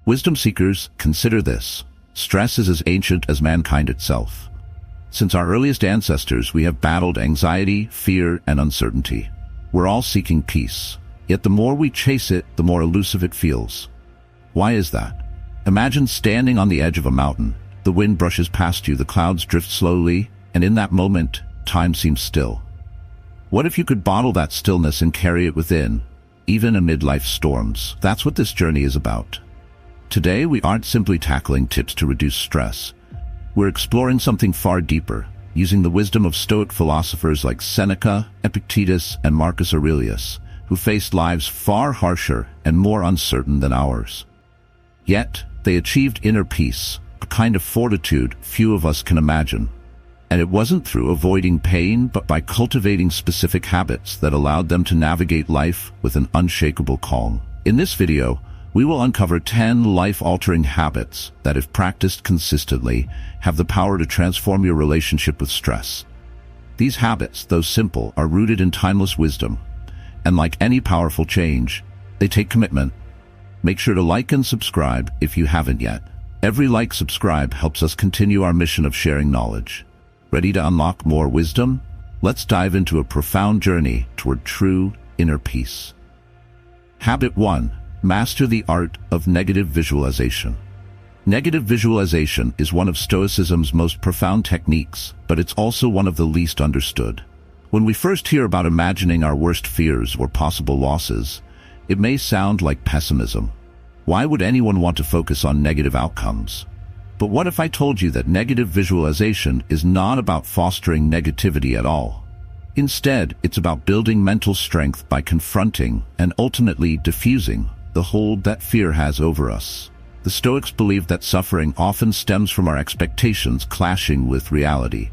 Wisdom seekers, consider this. Stress is as ancient as mankind itself. Since our earliest ancestors, we have battled anxiety, fear, and uncertainty. We're all seeking peace. Yet the more we chase it, the more elusive it feels. Why is that? Imagine standing on the edge of a mountain. The wind brushes past you, the clouds drift slowly, and in that moment, time seems still. What if you could bottle that stillness and carry it within, even amid life's storms? That's what this journey is about. Today, we aren't simply tackling tips to reduce stress. We're exploring something far deeper, using the wisdom of Stoic philosophers like Seneca, Epictetus, and Marcus Aurelius, who faced lives far harsher and more uncertain than ours. Yet, they achieved inner peace, a kind of fortitude few of us can imagine. And it wasn't through avoiding pain, but by cultivating specific habits that allowed them to navigate life with an unshakable calm. In this video, we will uncover 10 life-altering habits that, if practiced consistently, have the power to transform your relationship with stress. These habits, though simple, are rooted in timeless wisdom, and like any powerful change, they take commitment. Make sure to like and subscribe if you haven't yet. Every like, subscribe helps us continue our mission of sharing knowledge. Ready to unlock more wisdom? Let's dive into a profound journey toward true inner peace. Habit 1. Master the art of negative visualization. Negative visualization is one of Stoicism's most profound techniques, but it's also one of the least understood. When we first hear about imagining our worst fears or possible losses, it may sound like pessimism. Why would anyone want to focus on negative outcomes? But what if I told you that negative visualization is not about fostering negativity at all? Instead, it's about building mental strength by confronting and ultimately diffusing the hold that fear has over us. The Stoics believed that suffering often stems from our expectations clashing with reality.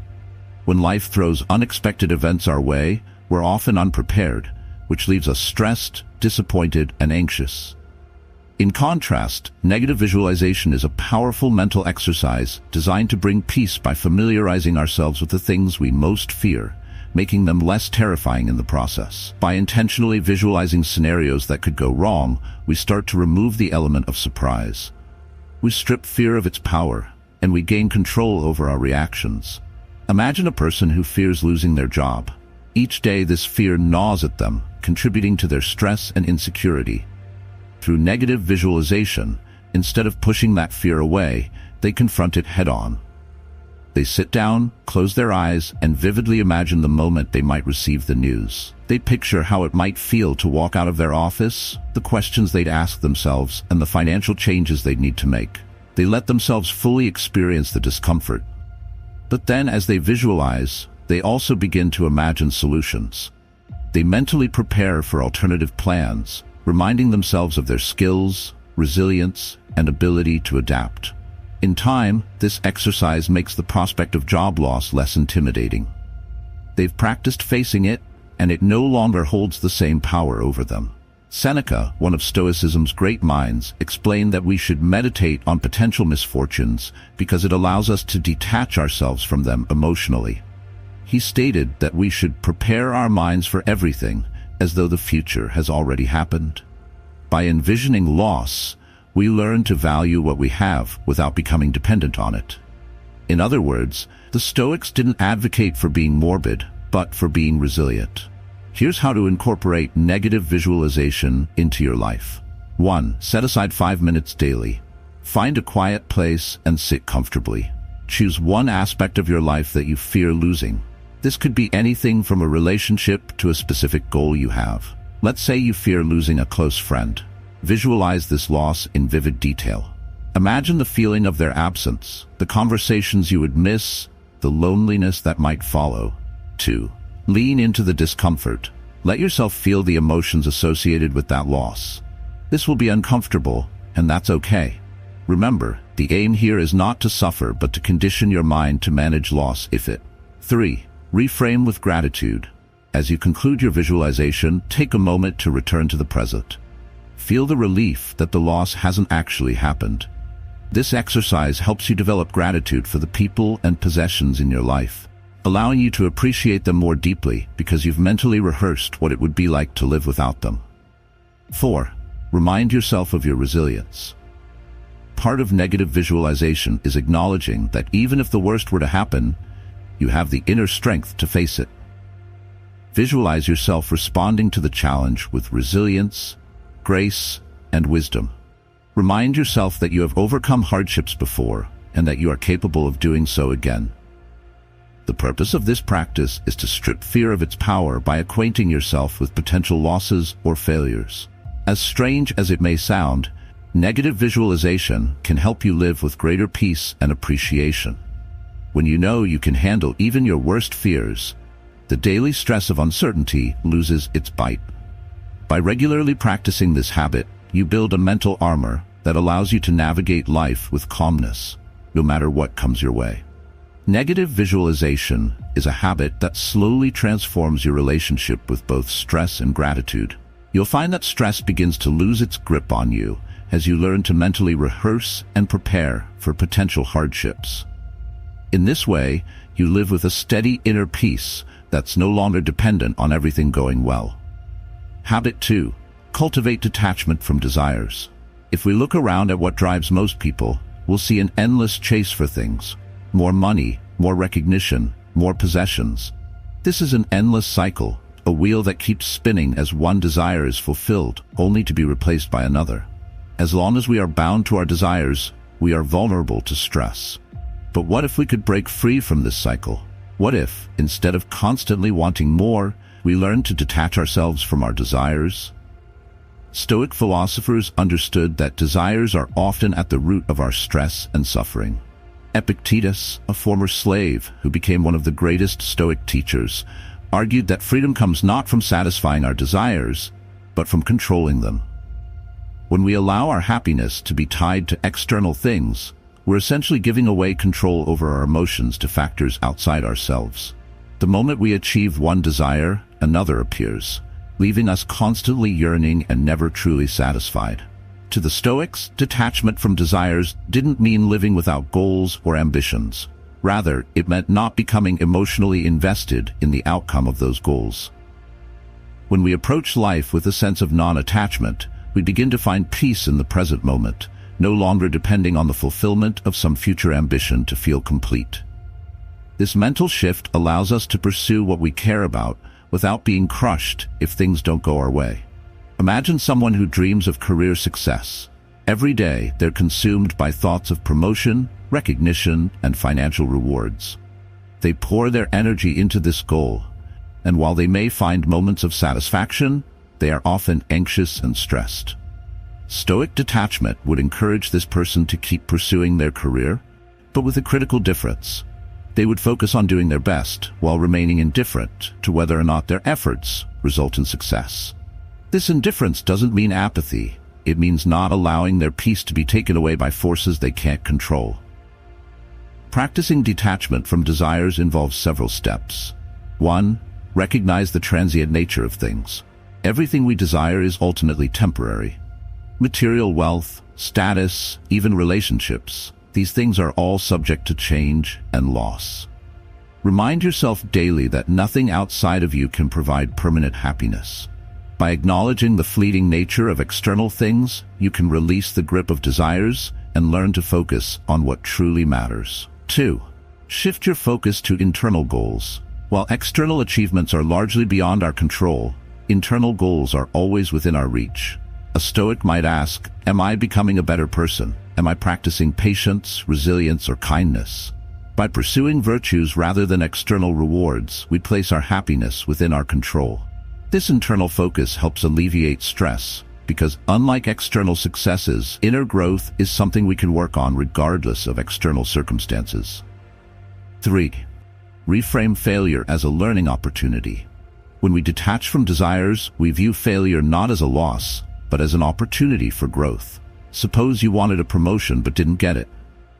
When life throws unexpected events our way, we're often unprepared, which leaves us stressed, disappointed, and anxious. In contrast, negative visualization is a powerful mental exercise designed to bring peace by familiarizing ourselves with the things we most fear, making them less terrifying in the process. By intentionally visualizing scenarios that could go wrong, we start to remove the element of surprise. We strip fear of its power, and we gain control over our reactions. Imagine a person who fears losing their job. Each day this fear gnaws at them, contributing to their stress and insecurity. Through negative visualization, instead of pushing that fear away, they confront it head-on. They sit down, close their eyes, and vividly imagine the moment they might receive the news. They picture how it might feel to walk out of their office, the questions they'd ask themselves, and the financial changes they'd need to make. They let themselves fully experience the discomfort. But then, as they visualize, they also begin to imagine solutions. They mentally prepare for alternative plans, reminding themselves of their skills, resilience, and ability to adapt. In time, this exercise makes the prospect of job loss less intimidating. They've practiced facing it, and it no longer holds the same power over them. Seneca, one of Stoicism's great minds, explained that we should meditate on potential misfortunes because it allows us to detach ourselves from them emotionally. He stated that we should prepare our minds for everything as though the future has already happened. By envisioning loss, we learn to value what we have without becoming dependent on it. In other words, the Stoics didn't advocate for being morbid, but for being resilient. Here's how to incorporate negative visualization into your life. 1. Set aside 5 minutes daily. Find a quiet place and sit comfortably. Choose one aspect of your life that you fear losing. This could be anything from a relationship to a specific goal you have. Let's say you fear losing a close friend. Visualize this loss in vivid detail. Imagine the feeling of their absence, the conversations you would miss, the loneliness that might follow. 2. Lean into the discomfort. Let yourself feel the emotions associated with that loss. This will be uncomfortable, and that's okay. Remember, the aim here is not to suffer, but to condition your mind to manage loss if it. 3. Reframe with gratitude. As you conclude your visualization, take a moment to return to the present. Feel the relief that the loss hasn't actually happened. This exercise helps you develop gratitude for the people and possessions in your life, allowing you to appreciate them more deeply because you've mentally rehearsed what it would be like to live without them. 4. Remind yourself of your resilience. Part of negative visualization is acknowledging that even if the worst were to happen, you have the inner strength to face it. Visualize yourself responding to the challenge with resilience, grace, and wisdom. Remind yourself that you have overcome hardships before and that you are capable of doing so again. The purpose of this practice is to strip fear of its power by acquainting yourself with potential losses or failures. As strange as it may sound, negative visualization can help you live with greater peace and appreciation. When you know you can handle even your worst fears, the daily stress of uncertainty loses its bite. By regularly practicing this habit, you build a mental armor that allows you to navigate life with calmness, no matter what comes your way. Negative visualization is a habit that slowly transforms your relationship with both stress and gratitude. You'll find that stress begins to lose its grip on you as you learn to mentally rehearse and prepare for potential hardships. In this way, you live with a steady inner peace that's no longer dependent on everything going well. Habit 2. Cultivate detachment from desires. If we look around at what drives most people, we'll see an endless chase for things. More money, more recognition, more possessions. This is an endless cycle, a wheel that keeps spinning as one desire is fulfilled, only to be replaced by another. As long as we are bound to our desires, we are vulnerable to stress. But what if we could break free from this cycle? What if, instead of constantly wanting more, we learn to detach ourselves from our desires? Stoic philosophers understood that desires are often at the root of our stress and suffering. Epictetus, a former slave who became one of the greatest Stoic teachers, argued that freedom comes not from satisfying our desires, but from controlling them. When we allow our happiness to be tied to external things, we're essentially giving away control over our emotions to factors outside ourselves. The moment we achieve one desire, another appears, leaving us constantly yearning and never truly satisfied. To the Stoics, detachment from desires didn't mean living without goals or ambitions. Rather, it meant not becoming emotionally invested in the outcome of those goals. When we approach life with a sense of non-attachment, we begin to find peace in the present moment, no longer depending on the fulfillment of some future ambition to feel complete. This mental shift allows us to pursue what we care about without being crushed if things don't go our way. Imagine someone who dreams of career success. Every day, they're consumed by thoughts of promotion, recognition, and financial rewards. They pour their energy into this goal, and while they may find moments of satisfaction, they are often anxious and stressed. Stoic detachment would encourage this person to keep pursuing their career, but with a critical difference. They would focus on doing their best while remaining indifferent to whether or not their efforts result in success. This indifference doesn't mean apathy. It means not allowing their peace to be taken away by forces they can't control. Practicing detachment from desires involves several steps. 1. Recognize the transient nature of things. Everything we desire is ultimately temporary. Material wealth, status, even relationships, these things are all subject to change and loss. Remind yourself daily that nothing outside of you can provide permanent happiness. By acknowledging the fleeting nature of external things, you can release the grip of desires and learn to focus on what truly matters. 2. Shift your focus to internal goals. While external achievements are largely beyond our control, internal goals are always within our reach. A Stoic might ask, am I becoming a better person? Am I practicing patience, resilience, or kindness? By pursuing virtues rather than external rewards, we place our happiness within our control. This internal focus helps alleviate stress, because unlike external successes, inner growth is something we can work on regardless of external circumstances. 3. Reframe failure as a learning opportunity. When we detach from desires, we view failure not as a loss, but as an opportunity for growth. Suppose you wanted a promotion but didn't get it.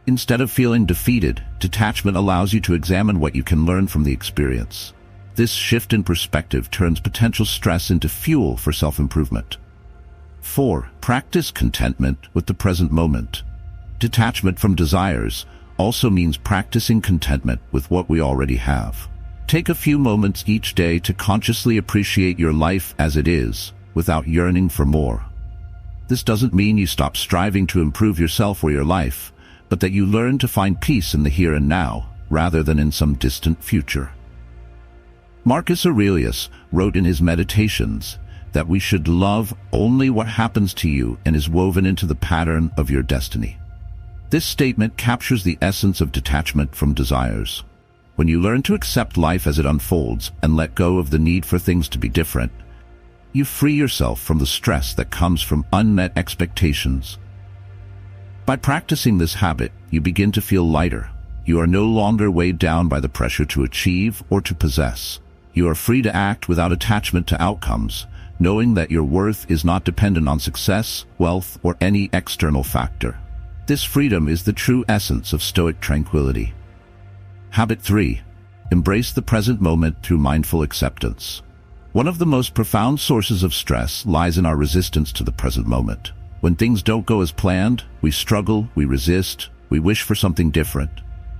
Instead of feeling defeated, detachment allows you to examine what you can learn from the experience. This shift in perspective turns potential stress into fuel for self-improvement. 4. Practice contentment with the present moment. Detachment from desires also means practicing contentment with what we already have. Take a few moments each day to consciously appreciate your life as it is, without yearning for more. This doesn't mean you stop striving to improve yourself or your life, but that you learn to find peace in the here and now, rather than in some distant future. Marcus Aurelius wrote in his Meditations that we should love only what happens to you and is woven into the pattern of your destiny. This statement captures the essence of detachment from desires. When you learn to accept life as it unfolds and let go of the need for things to be different, you free yourself from the stress that comes from unmet expectations. By practicing this habit, you begin to feel lighter. You are no longer weighed down by the pressure to achieve or to possess. You are free to act without attachment to outcomes, knowing that your worth is not dependent on success, wealth, or any external factor. This freedom is the true essence of Stoic tranquility. Habit 3. Embrace the present moment through mindful acceptance. One of the most profound sources of stress lies in our resistance to the present moment. When things don't go as planned, we struggle, we resist, we wish for something different.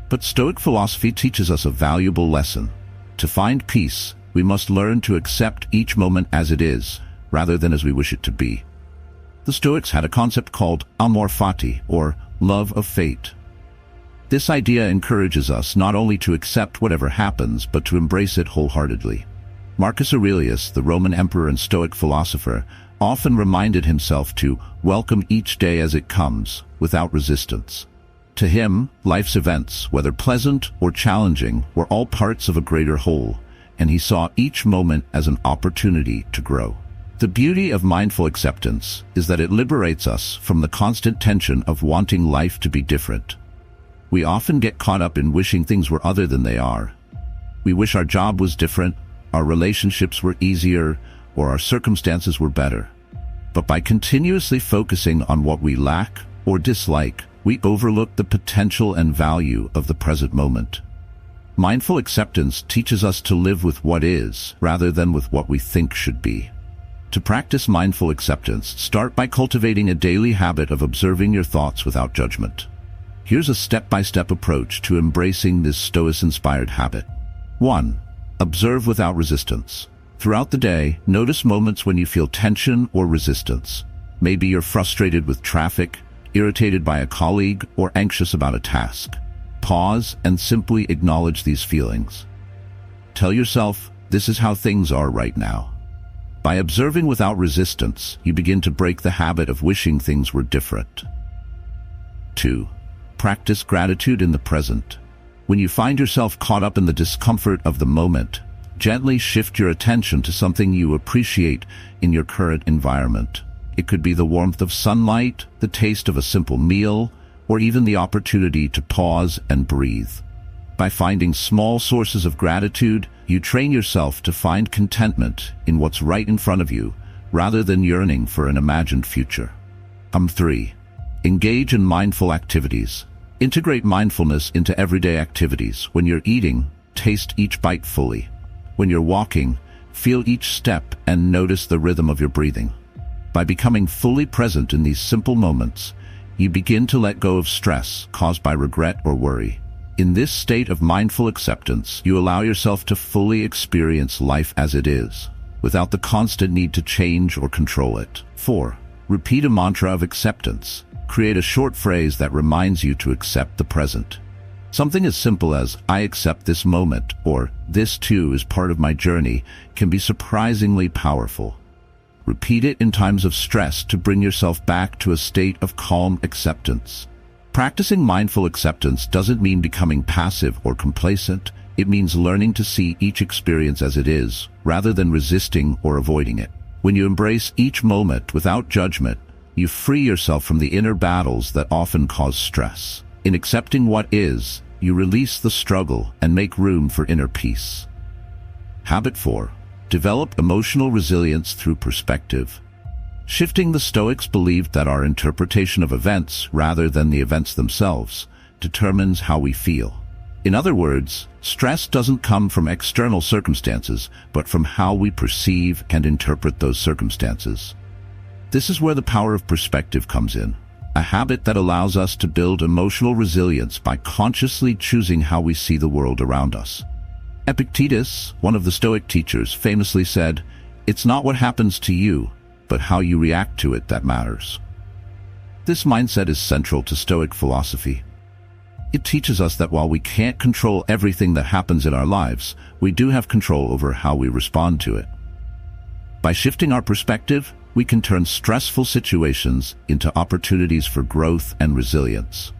But Stoic philosophy teaches us a valuable lesson. To find peace, we must learn to accept each moment as it is, rather than as we wish it to be. The Stoics had a concept called amor fati, or love of fate. This idea encourages us not only to accept whatever happens, but to embrace it wholeheartedly. Marcus Aurelius, the Roman emperor and Stoic philosopher, often reminded himself to welcome each day as it comes, without resistance. To him, life's events, whether pleasant or challenging, were all parts of a greater whole, and he saw each moment as an opportunity to grow. The beauty of mindful acceptance is that it liberates us from the constant tension of wanting life to be different. We often get caught up in wishing things were other than they are. We wish our job was different, our relationships were easier, or our circumstances were better. But by continuously focusing on what we lack or dislike, we overlook the potential and value of the present moment. Mindful acceptance teaches us to live with what is, rather than with what we think should be. To practice mindful acceptance, start by cultivating a daily habit of observing your thoughts without judgment. Here's a step-by-step approach to embracing this Stoic-inspired habit. 1. Observe without resistance. Throughout the day, notice moments when you feel tension or resistance. Maybe you're frustrated with traffic, irritated by a colleague, or anxious about a task. Pause and simply acknowledge these feelings. Tell yourself, this is how things are right now. By observing without resistance, you begin to break the habit of wishing things were different. 2. Practice gratitude in the present. When you find yourself caught up in the discomfort of the moment, gently shift your attention to something you appreciate in your current environment. It could be the warmth of sunlight, the taste of a simple meal, or even the opportunity to pause and breathe. By finding small sources of gratitude, you train yourself to find contentment in what's right in front of you, rather than yearning for an imagined future. 3. Engage in mindful activities. Integrate mindfulness into everyday activities. When you're eating, taste each bite fully. When you're walking, feel each step and notice the rhythm of your breathing. By becoming fully present in these simple moments, you begin to let go of stress caused by regret or worry. In this state of mindful acceptance, you allow yourself to fully experience life as it is, without the constant need to change or control it. 4. Repeat a mantra of acceptance. Create a short phrase that reminds you to accept the present. Something as simple as, I accept this moment, or this too is part of my journey, can be surprisingly powerful. Repeat it in times of stress to bring yourself back to a state of calm acceptance. Practicing mindful acceptance doesn't mean becoming passive or complacent. It means learning to see each experience as it is, rather than resisting or avoiding it. When you embrace each moment without judgment, you free yourself from the inner battles that often cause stress. In accepting what is, you release the struggle and make room for inner peace. Habit 4. Develop emotional resilience through perspective. Shifting, the Stoics believed that our interpretation of events, rather than the events themselves, determines how we feel. In other words, stress doesn't come from external circumstances, but from how we perceive and interpret those circumstances. This is where the power of perspective comes in, a habit that allows us to build emotional resilience by consciously choosing how we see the world around us. Epictetus, one of the Stoic teachers, famously said, "It's not what happens to you, but how you react to it that matters. This mindset is central to Stoic philosophy. It teaches us that while we can't control everything that happens in our lives, we do have control over how we respond to it. By shifting our perspective, we can turn stressful situations into opportunities for growth and resilience.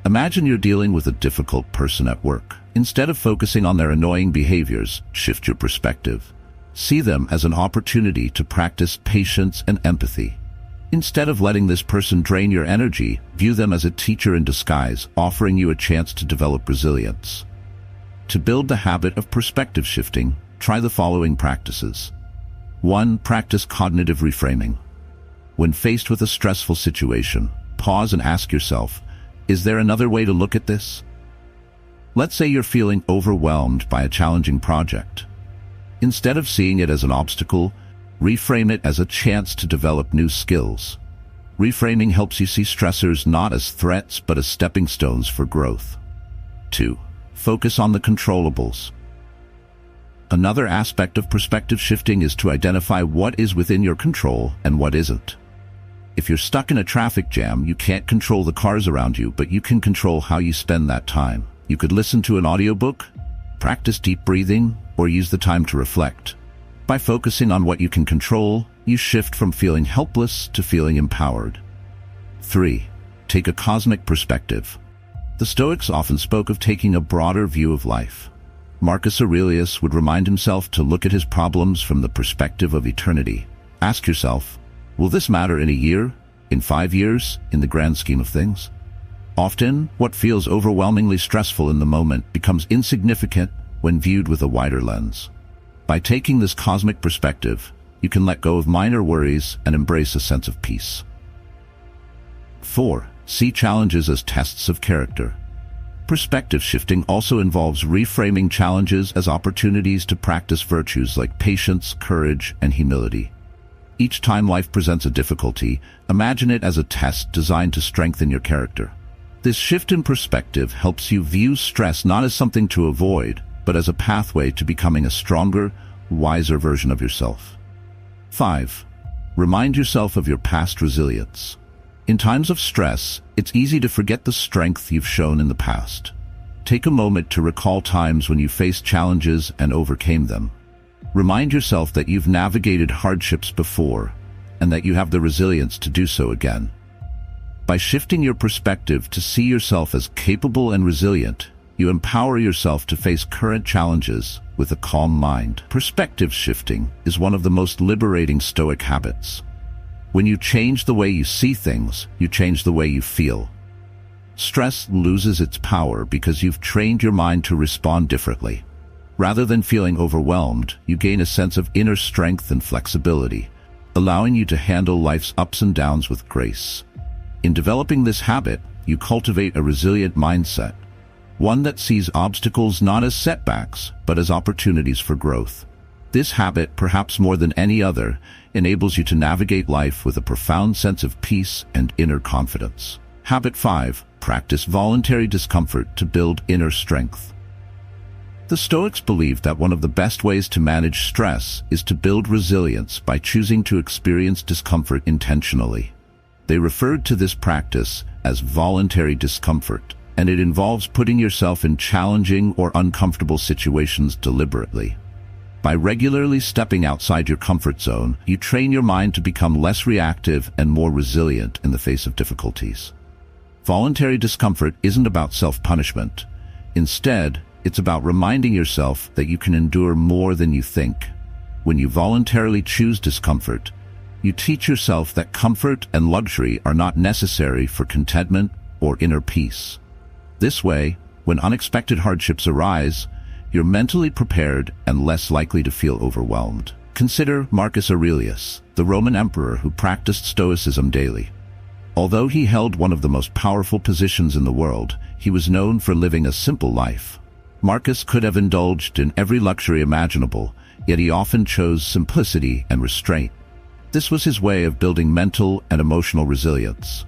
Imagine you're dealing with a difficult person at work. Instead of focusing on their annoying behaviors, shift your perspective. See them as an opportunity to practice patience and empathy. Instead of letting this person drain your energy, view them as a teacher in disguise, offering you a chance to develop resilience. To build the habit of perspective shifting, try the following practices. 1. Practice cognitive reframing. When faced with a stressful situation, pause and ask yourself, is there another way to look at this? Let's say you're feeling overwhelmed by a challenging project. Instead of seeing it as an obstacle, reframe it as a chance to develop new skills. Reframing helps you see stressors not as threats but as stepping stones for growth. 2. Focus on the controllables. Another aspect of perspective shifting is to identify what is within your control and what isn't. If you're stuck in a traffic jam, you can't control the cars around you, but you can control how you spend that time. You could listen to an audiobook, practice deep breathing, or use the time to reflect. By focusing on what you can control, you shift from feeling helpless to feeling empowered. 3. Take a cosmic perspective. The Stoics often spoke of taking a broader view of life. Marcus Aurelius would remind himself to look at his problems from the perspective of eternity. Ask yourself, will this matter in a year, in 5 years, in the grand scheme of things? Often, what feels overwhelmingly stressful in the moment becomes insignificant when viewed with a wider lens. By taking this cosmic perspective, you can let go of minor worries and embrace a sense of peace. 4. See challenges as tests of character. Perspective shifting also involves reframing challenges as opportunities to practice virtues like patience, courage, and humility. Each time life presents a difficulty, imagine it as a test designed to strengthen your character. This shift in perspective helps you view stress not as something to avoid, but as a pathway to becoming a stronger, wiser version of yourself. 5. Remind yourself of your past resilience. In times of stress, it's easy to forget the strength you've shown in the past. Take a moment to recall times when you faced challenges and overcame them. Remind yourself that you've navigated hardships before and that you have the resilience to do so again. By shifting your perspective to see yourself as capable and resilient, you empower yourself to face current challenges with a calm mind. Perspective shifting is one of the most liberating Stoic habits. When you change the way you see things, you change the way you feel. Stress loses its power because you've trained your mind to respond differently. Rather than feeling overwhelmed, you gain a sense of inner strength and flexibility, allowing you to handle life's ups and downs with grace. In developing this habit, you cultivate a resilient mindset, one that sees obstacles not as setbacks, but as opportunities for growth. This habit, perhaps more than any other, enables you to navigate life with a profound sense of peace and inner confidence. Habit 5. Practice voluntary discomfort to build inner strength. The Stoics believed that one of the best ways to manage stress is to build resilience by choosing to experience discomfort intentionally. They referred to this practice as voluntary discomfort, and it involves putting yourself in challenging or uncomfortable situations deliberately. By regularly stepping outside your comfort zone, you train your mind to become less reactive and more resilient in the face of difficulties. Voluntary discomfort isn't about self-punishment. Instead, it's about reminding yourself that you can endure more than you think. When you voluntarily choose discomfort, you teach yourself that comfort and luxury are not necessary for contentment or inner peace. This way, when unexpected hardships arise, you're mentally prepared and less likely to feel overwhelmed. Consider Marcus Aurelius, the Roman emperor who practiced Stoicism daily. Although he held one of the most powerful positions in the world, he was known for living a simple life. Marcus could have indulged in every luxury imaginable, yet he often chose simplicity and restraint. This was his way of building mental and emotional resilience.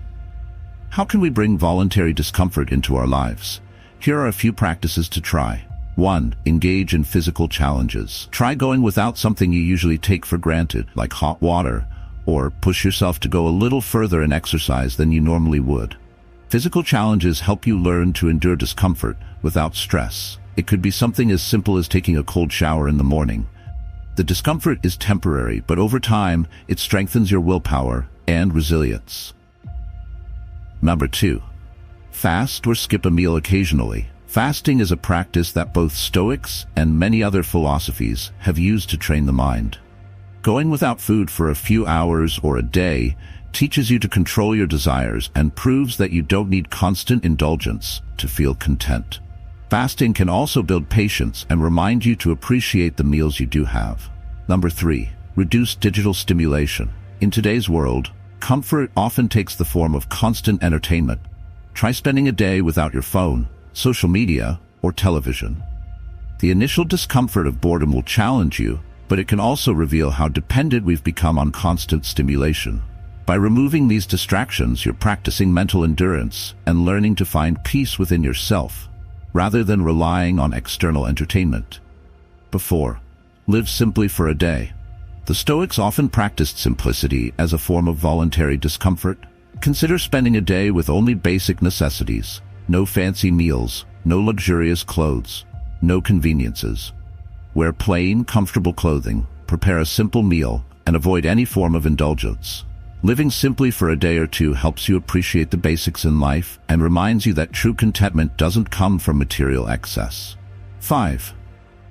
How can we bring voluntary discomfort into our lives? Here are a few practices to try. 1. Engage in physical challenges. Try going without something you usually take for granted, like hot water, or push yourself to go a little further in exercise than you normally would. Physical challenges help you learn to endure discomfort without stress. It could be something as simple as taking a cold shower in the morning. The discomfort is temporary, but over time, it strengthens your willpower and resilience. Number 2. Fast or skip a meal occasionally. Fasting is a practice that both Stoics and many other philosophies have used to train the mind. Going without food for a few hours or a day teaches you to control your desires and proves that you don't need constant indulgence to feel content. Fasting can also build patience and remind you to appreciate the meals you do have. Number 3. Reduce digital stimulation. In today's world, comfort often takes the form of constant entertainment. Try spending a day without your phone, social media, or television. The initial discomfort of boredom will challenge you, but it can also reveal how dependent we've become on constant stimulation. By removing these distractions, you're practicing mental endurance and learning to find peace within yourself, rather than relying on external entertainment. 4. Live simply for a day. The Stoics often practiced simplicity as a form of voluntary discomfort. Consider spending a day with only basic necessities. No fancy meals, no luxurious clothes, no conveniences. Wear plain, comfortable clothing, prepare a simple meal, and avoid any form of indulgence. Living simply for a day or two helps you appreciate the basics in life and reminds you that true contentment doesn't come from material excess. 5.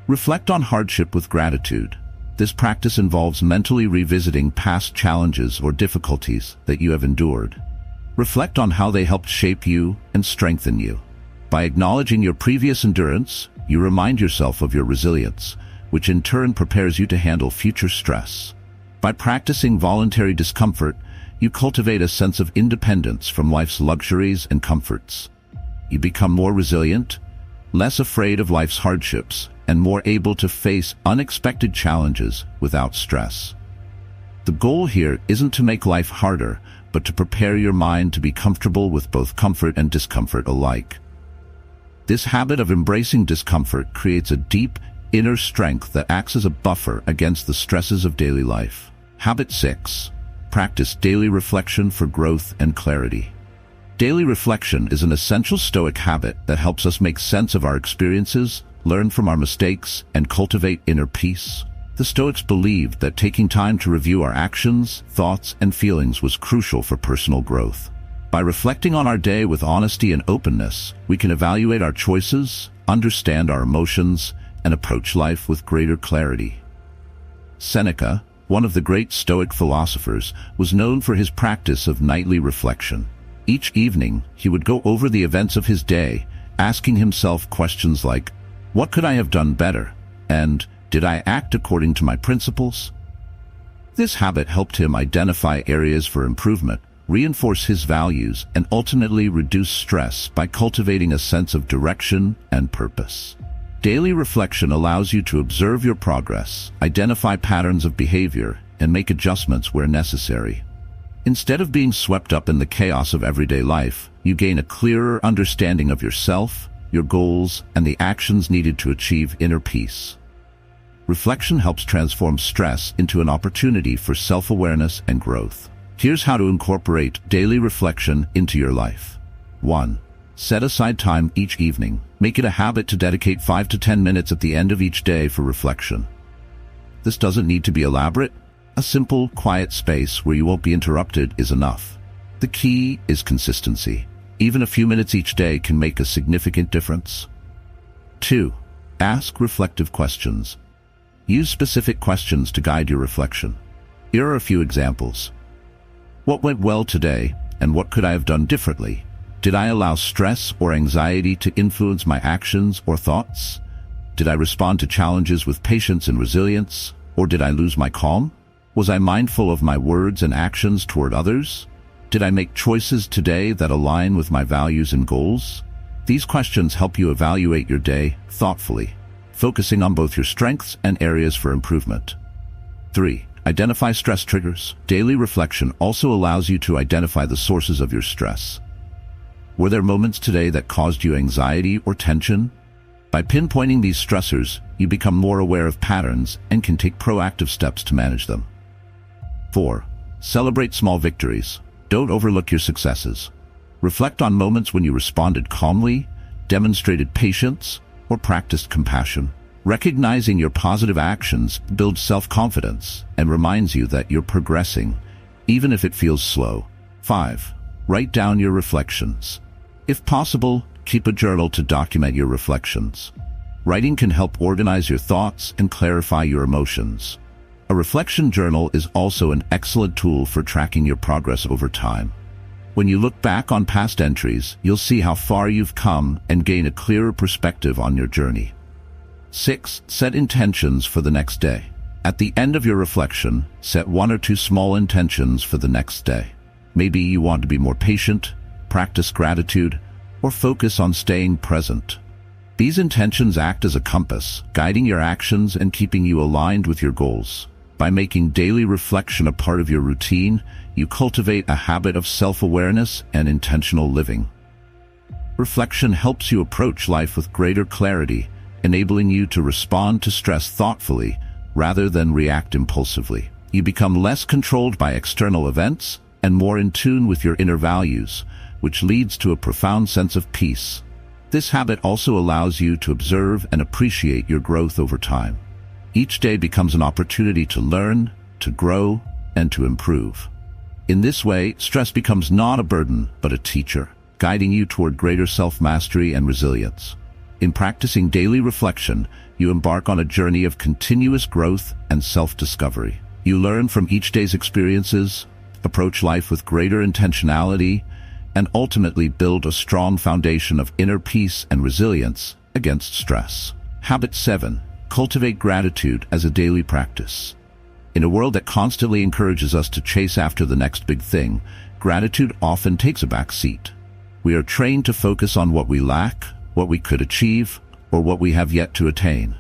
Reflect on hardship with gratitude. This practice involves mentally revisiting past challenges or difficulties that you have endured. Reflect on how they helped shape you and strengthen you. By acknowledging your previous endurance, you remind yourself of your resilience, which in turn prepares you to handle future stress. By practicing voluntary discomfort, you cultivate a sense of independence from life's luxuries and comforts. You become more resilient, less afraid of life's hardships, and more able to face unexpected challenges without stress. The goal here isn't to make life harder, but to prepare your mind to be comfortable with both comfort and discomfort alike. This habit of embracing discomfort creates a deep, inner strength that acts as a buffer against the stresses of daily life. Habit 6. Practice daily reflection for growth and clarity. Daily reflection is an essential Stoic habit that helps us make sense of our experiences, learn from our mistakes, and cultivate inner peace. The Stoics believed that taking time to review our actions, thoughts, and feelings was crucial for personal growth. By reflecting on our day with honesty and openness, we can evaluate our choices, understand our emotions, and approach life with greater clarity. Seneca, one of the great Stoic philosophers, was known for his practice of nightly reflection. Each evening, he would go over the events of his day, asking himself questions like, "What could I have done better?" and "Did I act according to my principles?" This habit helped him identify areas for improvement, reinforce his values, and ultimately reduce stress by cultivating a sense of direction and purpose. Daily reflection allows you to observe your progress, identify patterns of behavior, and make adjustments where necessary. Instead of being swept up in the chaos of everyday life, you gain a clearer understanding of yourself, your goals, and the actions needed to achieve inner peace. Reflection helps transform stress into an opportunity for self-awareness and growth. Here's how to incorporate daily reflection into your life. 1. Set aside time each evening. Make it a habit to dedicate 5 to 10 minutes at the end of each day for reflection. This doesn't need to be elaborate. A simple, quiet space where you won't be interrupted is enough. The key is consistency. Even a few minutes each day can make a significant difference. 2. Ask reflective questions. Use specific questions to guide your reflection. Here are a few examples. What went well today, and what could I have done differently? Did I allow stress or anxiety to influence my actions or thoughts? Did I respond to challenges with patience and resilience, or did I lose my calm? Was I mindful of my words and actions toward others? Did I make choices today that align with my values and goals? These questions help you evaluate your day thoughtfully, focusing on both your strengths and areas for improvement. 3. Identify stress triggers. Daily reflection also allows you to identify the sources of your stress. Were there moments today that caused you anxiety or tension? By pinpointing these stressors, you become more aware of patterns and can take proactive steps to manage them. 4. Celebrate small victories. Don't overlook your successes. Reflect on moments when you responded calmly, demonstrated patience, or practiced compassion. Recognizing your positive actions builds self-confidence and reminds you that you're progressing, even if it feels slow. 5. Write down your reflections. If possible, keep a journal to document your reflections. Writing can help organize your thoughts and clarify your emotions. A reflection journal is also an excellent tool for tracking your progress over time. When you look back on past entries, you'll see how far you've come and gain a clearer perspective on your journey. 6. Set intentions for the next day. At the end of your reflection, set 1 or 2 small intentions for the next day. Maybe you want to be more patient, practice gratitude, or focus on staying present. These intentions act as a compass, guiding your actions and keeping you aligned with your goals. By making daily reflection a part of your routine, you cultivate a habit of self-awareness and intentional living. Reflection helps you approach life with greater clarity, enabling you to respond to stress thoughtfully rather than react impulsively. You become less controlled by external events and more in tune with your inner values, which leads to a profound sense of peace. This habit also allows you to observe and appreciate your growth over time. Each day becomes an opportunity to learn, to grow, and to improve. In this way, stress becomes not a burden, but a teacher, guiding you toward greater self-mastery and resilience. In practicing daily reflection, you embark on a journey of continuous growth and self-discovery. You learn from each day's experiences, approach life with greater intentionality, and ultimately build a strong foundation of inner peace and resilience against stress. Habit 7. Cultivate gratitude as a daily practice. In a world that constantly encourages us to chase after the next big thing, gratitude often takes a back seat. We are trained to focus on what we lack, what we could achieve, or what we have yet to attain.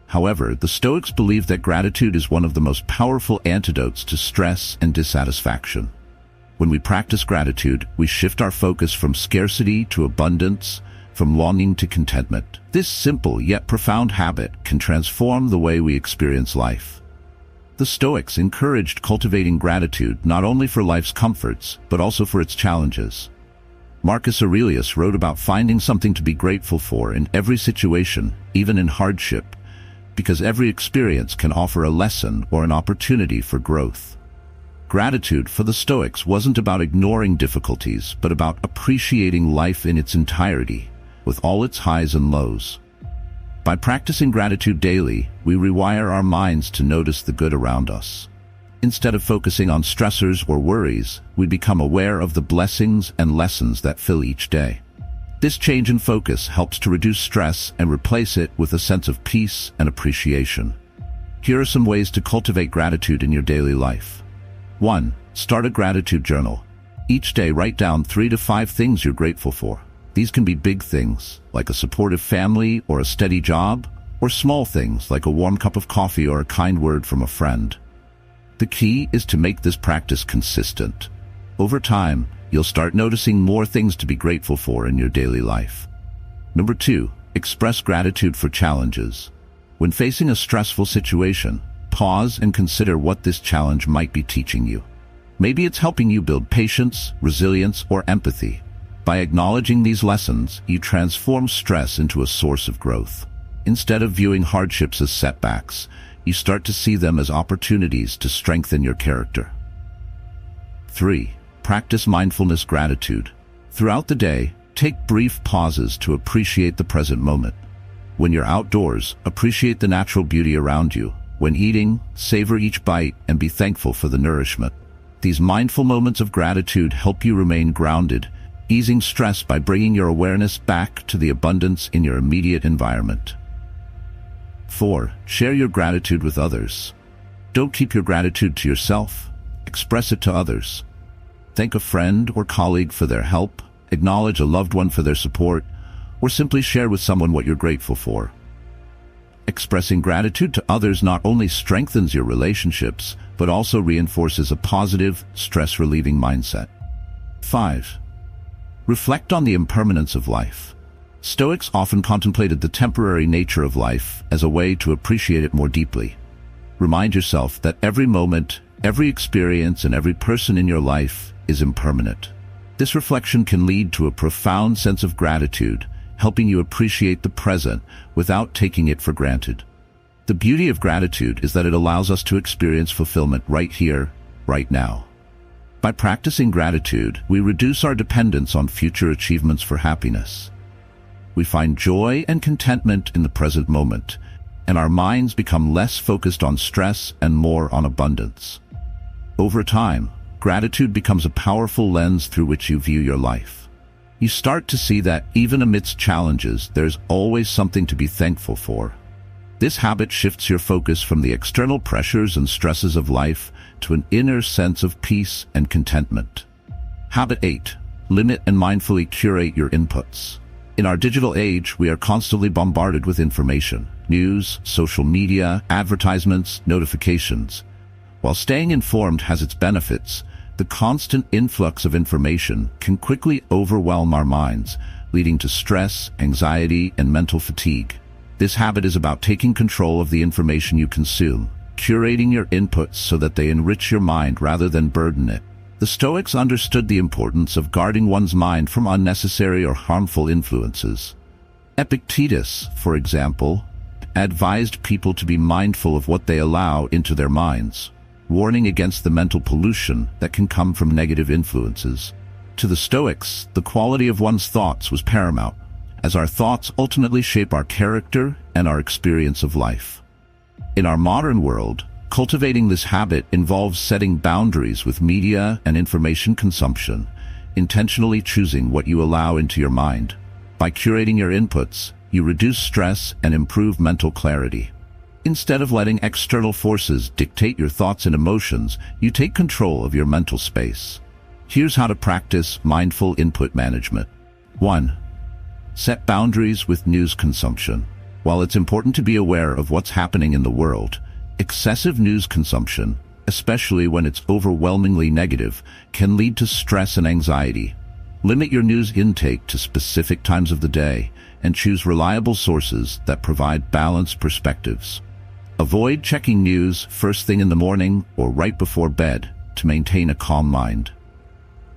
However, the Stoics believe that gratitude is one of the most powerful antidotes to stress and dissatisfaction. When we practice gratitude, we shift our focus from scarcity to abundance, from longing to contentment. This simple yet profound habit can transform the way we experience life. The Stoics encouraged cultivating gratitude not only for life's comforts, but also for its challenges. Marcus Aurelius wrote about finding something to be grateful for in every situation, even in hardship, because every experience can offer a lesson or an opportunity for growth. Gratitude for the Stoics wasn't about ignoring difficulties, but about appreciating life in its entirety, with all its highs and lows. By practicing gratitude daily, we rewire our minds to notice the good around us. Instead of focusing on stressors or worries, we become aware of the blessings and lessons that fill each day. This change in focus helps to reduce stress and replace it with a sense of peace and appreciation. Here are some ways to cultivate gratitude in your daily life. 1. Start a gratitude journal. Each day, write down 3 to 5 things you're grateful for. These can be big things, like a supportive family or a steady job, or small things like a warm cup of coffee or a kind word from a friend. The key is to make this practice consistent. Over time, you'll start noticing more things to be grateful for in your daily life. Number 2, express gratitude for challenges. When facing a stressful situation, pause and consider what this challenge might be teaching you. Maybe it's helping you build patience, resilience, or empathy. By acknowledging these lessons, you transform stress into a source of growth. Instead of viewing hardships as setbacks, you start to see them as opportunities to strengthen your character. 3. Practice mindfulness gratitude. Throughout the day, take brief pauses to appreciate the present moment. When you're outdoors, appreciate the natural beauty around you. When eating, savor each bite and be thankful for the nourishment. These mindful moments of gratitude help you remain grounded, easing stress by bringing your awareness back to the abundance in your immediate environment. 4. Share your gratitude with others. Don't keep your gratitude to yourself. Express it to others. Thank a friend or colleague for their help, acknowledge a loved one for their support, or simply share with someone what you're grateful for. Expressing gratitude to others not only strengthens your relationships, but also reinforces a positive, stress-relieving mindset. 5. Reflect on the impermanence of life. Stoics often contemplated the temporary nature of life as a way to appreciate it more deeply. Remind yourself that every moment, Every experience and every person in your life is impermanent. This reflection can lead to a profound sense of gratitude, helping you appreciate the present without taking it for granted. The beauty of gratitude is that it allows us to experience fulfillment right here, right now. By practicing gratitude, we reduce our dependence on future achievements for happiness. We find joy and contentment in the present moment, and our minds become less focused on stress and more on abundance. Over time, gratitude becomes a powerful lens through which you view your life. You start to see that even amidst challenges, there's always something to be thankful for. This habit shifts your focus from the external pressures and stresses of life to an inner sense of peace and contentment. Habit 8. Limit and mindfully curate your inputs. In our digital age, we are constantly bombarded with information, news, social media, advertisements, notifications. While staying informed has its benefits, the constant influx of information can quickly overwhelm our minds, leading to stress, anxiety, and mental fatigue. This habit is about taking control of the information you consume, curating your inputs so that they enrich your mind rather than burden it. The Stoics understood the importance of guarding one's mind from unnecessary or harmful influences. Epictetus, for example, advised people to be mindful of what they allow into their minds, warning against the mental pollution that can come from negative influences. To the Stoics, the quality of one's thoughts was paramount, as our thoughts ultimately shape our character and our experience of life. In our modern world, cultivating this habit involves setting boundaries with media and information consumption, intentionally choosing what you allow into your mind. By curating your inputs, you reduce stress and improve mental clarity. Instead of letting external forces dictate your thoughts and emotions, you take control of your mental space. Here's how to practice mindful input management. 1. Set boundaries with news consumption. While it's important to be aware of what's happening in the world, excessive news consumption, especially when it's overwhelmingly negative, can lead to stress and anxiety. Limit your news intake to specific times of the day and choose reliable sources that provide balanced perspectives. Avoid checking news first thing in the morning or right before bed to maintain a calm mind.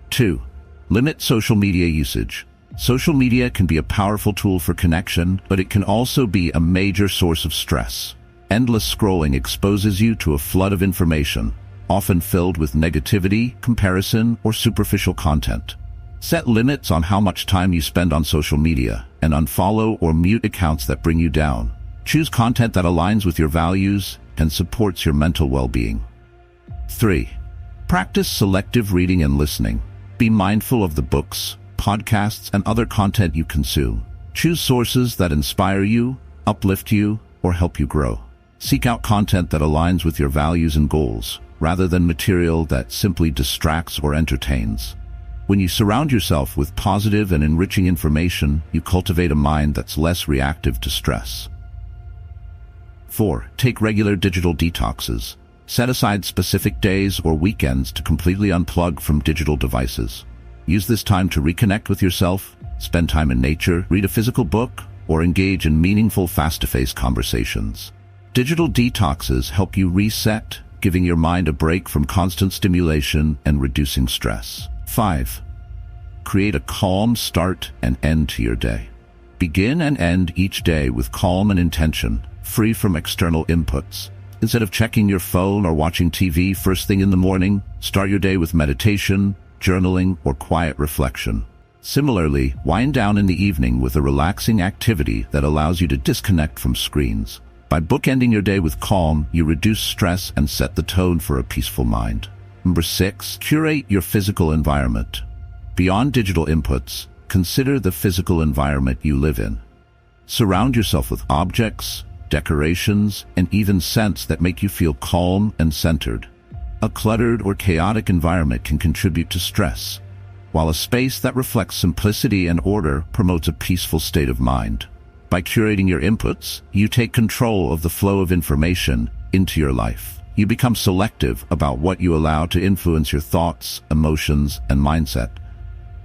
2. Limit social media usage. Social media can be a powerful tool for connection, but it can also be a major source of stress. Endless scrolling exposes you to a flood of information, often filled with negativity, comparison, or superficial content. Set limits on how much time you spend on social media and unfollow or mute accounts that bring you down. Choose content that aligns with your values and supports your mental well-being. 3. Practice selective reading and listening. Be mindful of the books, podcasts, and other content you consume. Choose sources that inspire you, uplift you, or help you grow. Seek out content that aligns with your values and goals, rather than material that simply distracts or entertains. When you surround yourself with positive and enriching information, you cultivate a mind that's less reactive to stress. 4. Take regular digital detoxes. Set aside specific days or weekends to completely unplug from digital devices. Use this time to reconnect with yourself, spend time in nature, read a physical book, or engage in meaningful face-to-face conversations. Digital detoxes help you reset, giving your mind a break from constant stimulation and reducing stress. 5. Create a calm start and end to your day. Begin and end each day with calm and intention, free from external inputs. Instead of checking your phone or watching TV first thing in the morning, start your day with meditation, journaling, or quiet reflection. Similarly, wind down in the evening with a relaxing activity that allows you to disconnect from screens. By bookending your day with calm, you reduce stress and set the tone for a peaceful mind. Number 6. Curate your physical environment. Beyond digital inputs, consider the physical environment you live in. Surround yourself with objects, decorations, and even scents that make you feel calm and centered. A cluttered or chaotic environment can contribute to stress, while a space that reflects simplicity and order promotes a peaceful state of mind. By curating your inputs, you take control of the flow of information into your life. You become selective about what you allow to influence your thoughts, emotions, and mindset.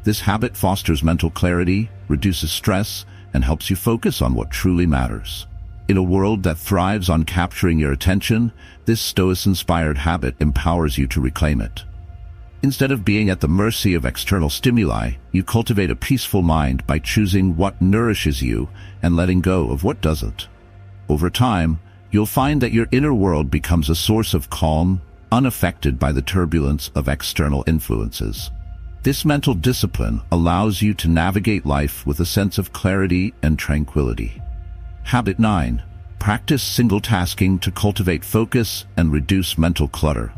This habit fosters mental clarity, reduces stress, and helps you focus on what truly matters. In a world that thrives on capturing your attention, this Stoic-inspired habit empowers you to reclaim it. Instead of being at the mercy of external stimuli, you cultivate a peaceful mind by choosing what nourishes you and letting go of what doesn't. Over time, you'll find that your inner world becomes a source of calm, unaffected by the turbulence of external influences. This mental discipline allows you to navigate life with a sense of clarity and tranquility. Habit 9. Practice single-tasking to cultivate focus and reduce mental clutter.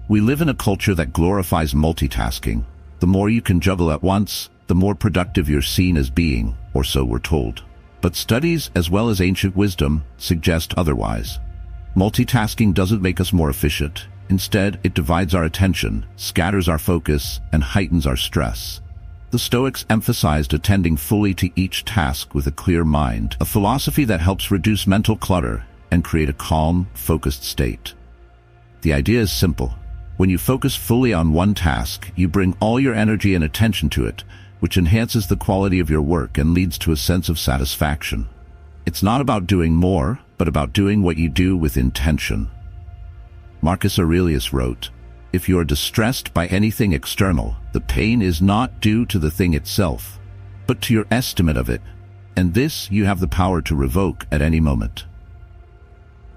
We live in a culture that glorifies multitasking. The more you can juggle at once, the more productive you're seen as being, or so we're told. But studies, as well as ancient wisdom, suggest otherwise. Multitasking doesn't make us more efficient. Instead, it divides our attention, scatters our focus, and heightens our stress. The Stoics emphasized attending fully to each task with a clear mind, a philosophy that helps reduce mental clutter and create a calm, focused state. The idea is simple. When you focus fully on one task, you bring all your energy and attention to it, which enhances the quality of your work and leads to a sense of satisfaction. It's not about doing more, but about doing what you do with intention. Marcus Aurelius wrote, "If you are distressed by anything external, the pain is not due to the thing itself, but to your estimate of it, and this you have the power to revoke at any moment."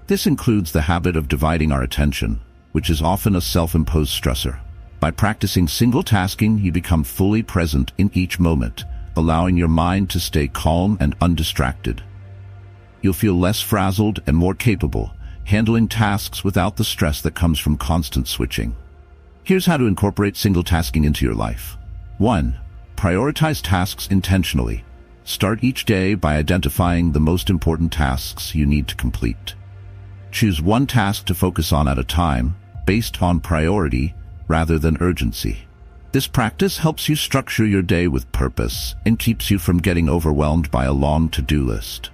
This includes the habit of dividing our attention, which is often a self-imposed stressor. By practicing single-tasking, you become fully present in each moment, allowing your mind to stay calm and undistracted. You'll feel less frazzled and more capable, handling tasks without the stress that comes from constant switching. Here's how to incorporate single-tasking into your life. 1. Prioritize tasks intentionally. Start each day by identifying the most important tasks you need to complete. Choose one task to focus on at a time, based on priority rather than urgency. This practice helps you structure your day with purpose and keeps you from getting overwhelmed by a long to-do list.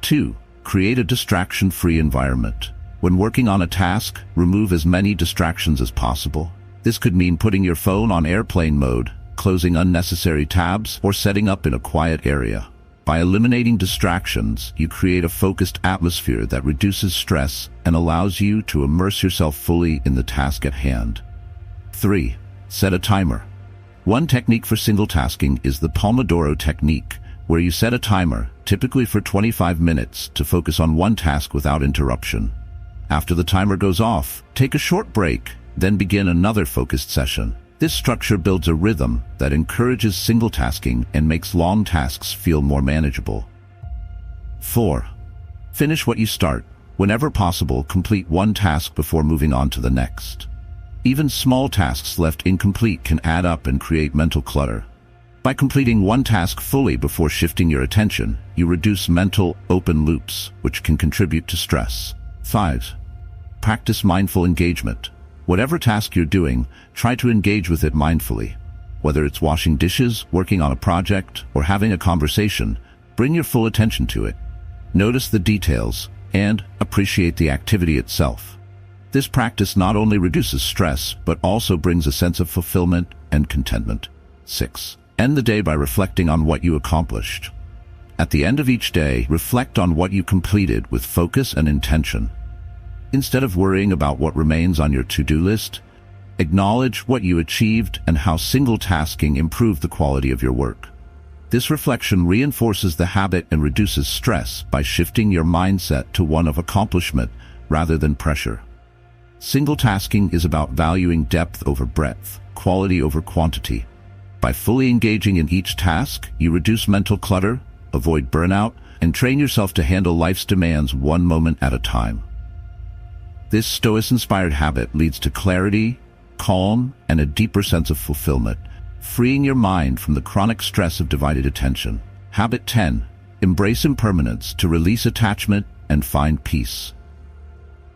2. Create a distraction-free environment. When working on a task, remove as many distractions as possible. This could mean putting your phone on airplane mode, closing unnecessary tabs, or setting up in a quiet area. By eliminating distractions, you create a focused atmosphere that reduces stress and allows you to immerse yourself fully in the task at hand. 3. Set a timer. One technique for single-tasking is the Pomodoro technique, where you set a timer, typically for 25 minutes, to focus on one task without interruption. After the timer goes off, take a short break, then begin another focused session. This structure builds a rhythm that encourages single-tasking and makes long tasks feel more manageable. 4. Finish what you start. Whenever possible, complete one task before moving on to the next. Even small tasks left incomplete can add up and create mental clutter. By completing one task fully before shifting your attention, you reduce mental open loops, which can contribute to stress. 5. Practice mindful engagement. Whatever task you're doing, try to engage with it mindfully. Whether it's washing dishes, working on a project, or having a conversation, bring your full attention to it. Notice the details and appreciate the activity itself. This practice not only reduces stress, but also brings a sense of fulfillment and contentment. 6. End the day by reflecting on what you accomplished. At the end of each day, reflect on what you completed with focus and intention. Instead of worrying about what remains on your to-do list, acknowledge what you achieved and how single-tasking improved the quality of your work. This reflection reinforces the habit and reduces stress by shifting your mindset to one of accomplishment rather than pressure. Single-tasking is about valuing depth over breadth, quality over quantity. By fully engaging in each task, you reduce mental clutter, avoid burnout, and train yourself to handle life's demands one moment at a time. This Stoic-inspired habit leads to clarity, calm, and a deeper sense of fulfillment, freeing your mind from the chronic stress of divided attention. Habit 10. Embrace impermanence to release attachment and find peace.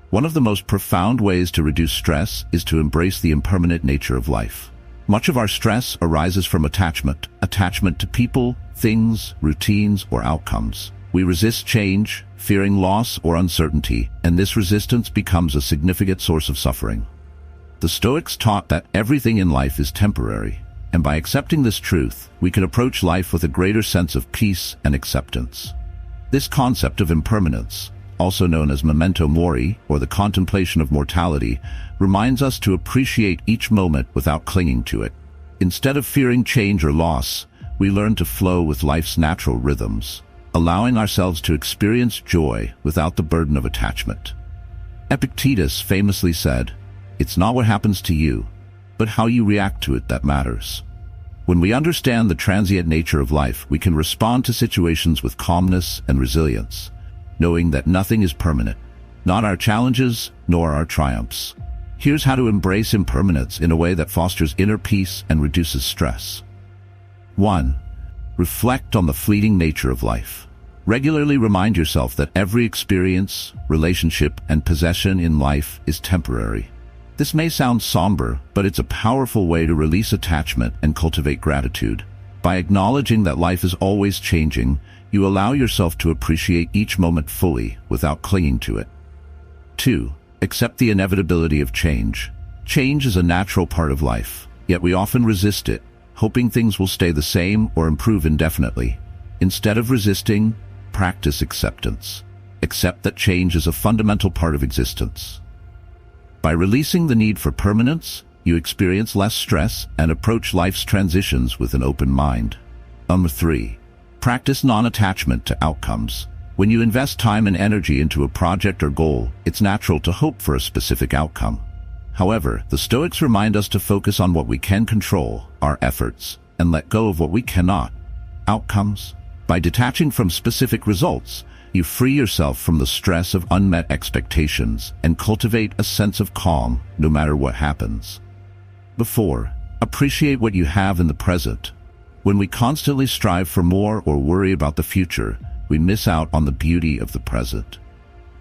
One of the most profound ways to reduce stress is to embrace the impermanent nature of life. Much of our stress arises from attachment to people, things, routines, or outcomes. We resist change, fearing loss or uncertainty, and this resistance becomes a significant source of suffering. The Stoics taught that everything in life is temporary, and by accepting this truth, we can approach life with a greater sense of peace and acceptance. This concept of impermanence, also known as memento mori or the contemplation of mortality, reminds us to appreciate each moment without clinging to it. Instead of fearing change or loss, we learn to flow with life's natural rhythms, allowing ourselves to experience joy without the burden of attachment. Epictetus famously said, "It's not what happens to you, but how you react to it that matters." When we understand the transient nature of life, we can respond to situations with calmness and resilience, knowing that nothing is permanent, not our challenges nor our triumphs. Here's how to embrace impermanence in a way that fosters inner peace and reduces stress. 1. Reflect on the fleeting nature of life. Regularly remind yourself that every experience, relationship, and possession in life is temporary. This may sound somber, but it's a powerful way to release attachment and cultivate gratitude. By acknowledging that life is always changing, you allow yourself to appreciate each moment fully without clinging to it. 2. Accept the inevitability of change. Change is a natural part of life, yet we often resist it, hoping things will stay the same or improve indefinitely. Instead of resisting, practice acceptance. Accept that change is a fundamental part of existence. By releasing the need for permanence, you experience less stress and approach life's transitions with an open mind. 3. Practice non-attachment to outcomes. When you invest time and energy into a project or goal, it's natural to hope for a specific outcome. However, the Stoics remind us to focus on what we can control, our efforts, and let go of what we cannot, outcomes. By detaching from specific results, you free yourself from the stress of unmet expectations and cultivate a sense of calm no matter what happens. 4. Appreciate what you have in the present. When we constantly strive for more or worry about the future, we miss out on the beauty of the present.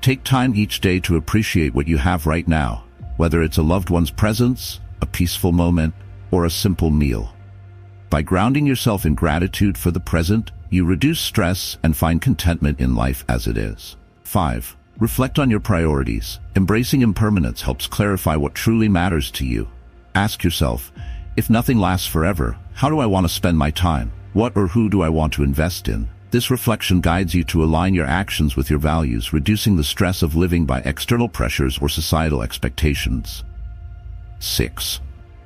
Take time each day to appreciate what you have right now, whether it's a loved one's presence, a peaceful moment, or a simple meal. By grounding yourself in gratitude for the present, you reduce stress and find contentment in life as it is. 5. Reflect on your priorities. Embracing impermanence helps clarify what truly matters to you. Ask yourself, if nothing lasts forever, how do I want to spend my time? What or who do I want to invest in? This reflection guides you to align your actions with your values, reducing the stress of living by external pressures or societal expectations. 6.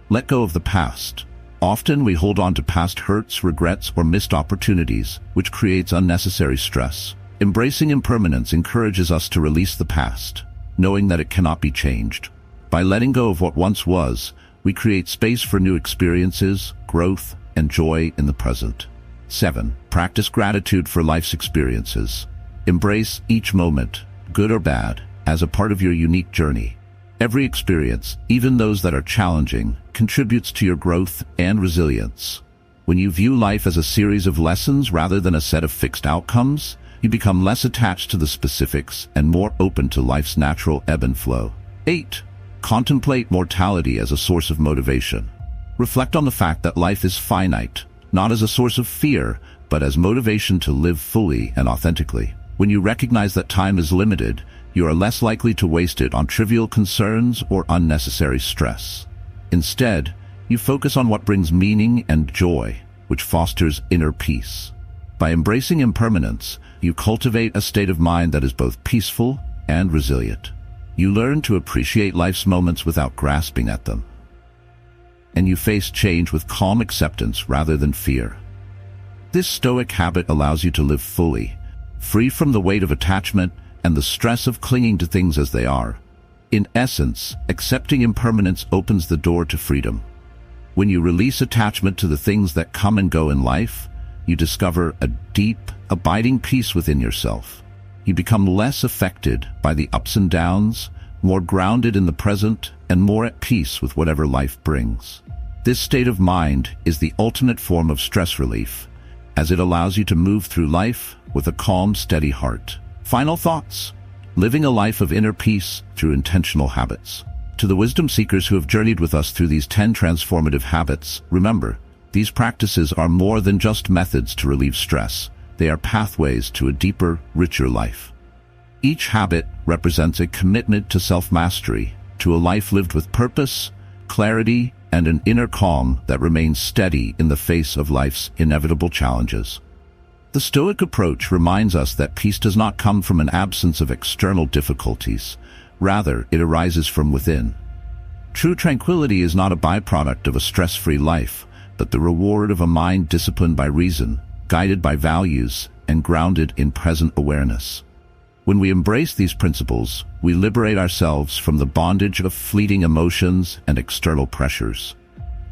Let go of the past. Often we hold on to past hurts, regrets, or missed opportunities, which creates unnecessary stress. Embracing impermanence encourages us to release the past, knowing that it cannot be changed. By letting go of what once was, we create space for new experiences, growth, and joy in the present. 7. Practice gratitude for life's experiences. Embrace each moment, good or bad, as a part of your unique journey. Every experience, even those that are challenging, contributes to your growth and resilience. When you view life as a series of lessons rather than a set of fixed outcomes, you become less attached to the specifics and more open to life's natural ebb and flow. 8. Contemplate mortality as a source of motivation. Reflect on the fact that life is finite, not as a source of fear, but as motivation to live fully and authentically. When you recognize that time is limited, you are less likely to waste it on trivial concerns or unnecessary stress. Instead, you focus on what brings meaning and joy, which fosters inner peace. By embracing impermanence, you cultivate a state of mind that is both peaceful and resilient. You learn to appreciate life's moments without grasping at them. And you face change with calm acceptance rather than fear. This Stoic habit allows you to live fully, free from the weight of attachment and the stress of clinging to things as they are. In essence, accepting impermanence opens the door to freedom. When you release attachment to the things that come and go in life, you discover a deep, abiding peace within yourself. You become less affected by the ups and downs, more grounded in the present, and more at peace with whatever life brings. This state of mind is the ultimate form of stress relief, as it allows you to move through life with a calm, steady heart. Final thoughts. Living a life of inner peace through intentional habits. To the wisdom seekers who have journeyed with us through these 10 transformative habits, remember, these practices are more than just methods to relieve stress. They are pathways to a deeper, richer life. Each habit represents a commitment to self-mastery, to a life lived with purpose, clarity, and an inner calm that remains steady in the face of life's inevitable challenges. The Stoic approach reminds us that peace does not come from an absence of external difficulties. Rather, it arises from within. True tranquility is not a byproduct of a stress-free life, but the reward of a mind disciplined by reason, guided by values, and grounded in present awareness. When we embrace these principles, we liberate ourselves from the bondage of fleeting emotions and external pressures.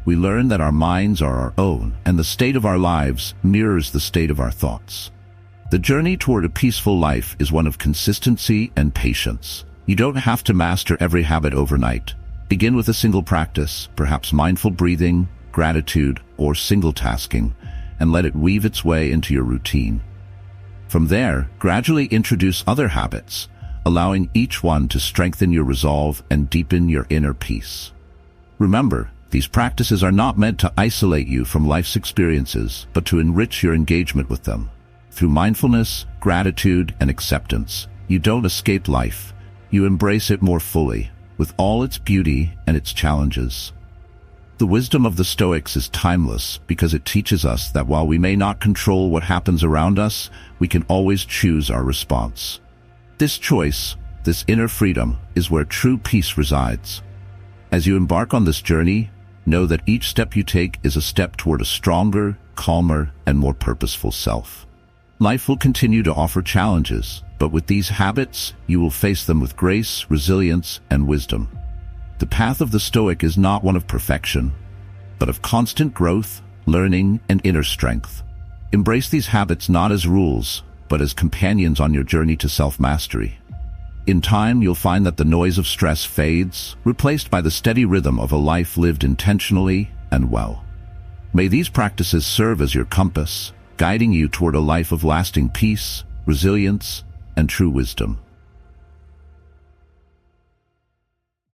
We learn that our minds are our own, and the state of our lives mirrors the state of our thoughts. The journey toward a peaceful life is one of consistency and patience. You don't have to master every habit overnight. Begin with a single practice, perhaps mindful breathing, gratitude, or SingleTasking, and let it weave its way into your routine. From there, gradually introduce other habits, allowing each one to strengthen your resolve and deepen your inner peace. Remember, these practices are not meant to isolate you from life's experiences, but to enrich your engagement with them. Through mindfulness, gratitude, and acceptance, you don't escape life. You embrace it more fully, with all its beauty and its challenges. The wisdom of the Stoics is timeless because it teaches us that while we may not control what happens around us, we can always choose our response. This choice, this inner freedom, is where true peace resides. As you embark on this journey, know that each step you take is a step toward a stronger, calmer, and more purposeful self. Life will continue to offer challenges, but with these habits, you will face them with grace, resilience, and wisdom. The path of the Stoic is not one of perfection, but of constant growth, learning, and inner strength. Embrace these habits not as rules, but as companions on your journey to self-mastery. In time, you'll find that the noise of stress fades, replaced by the steady rhythm of a life lived intentionally and well. May these practices serve as your compass, guiding you toward a life of lasting peace, resilience, and true wisdom.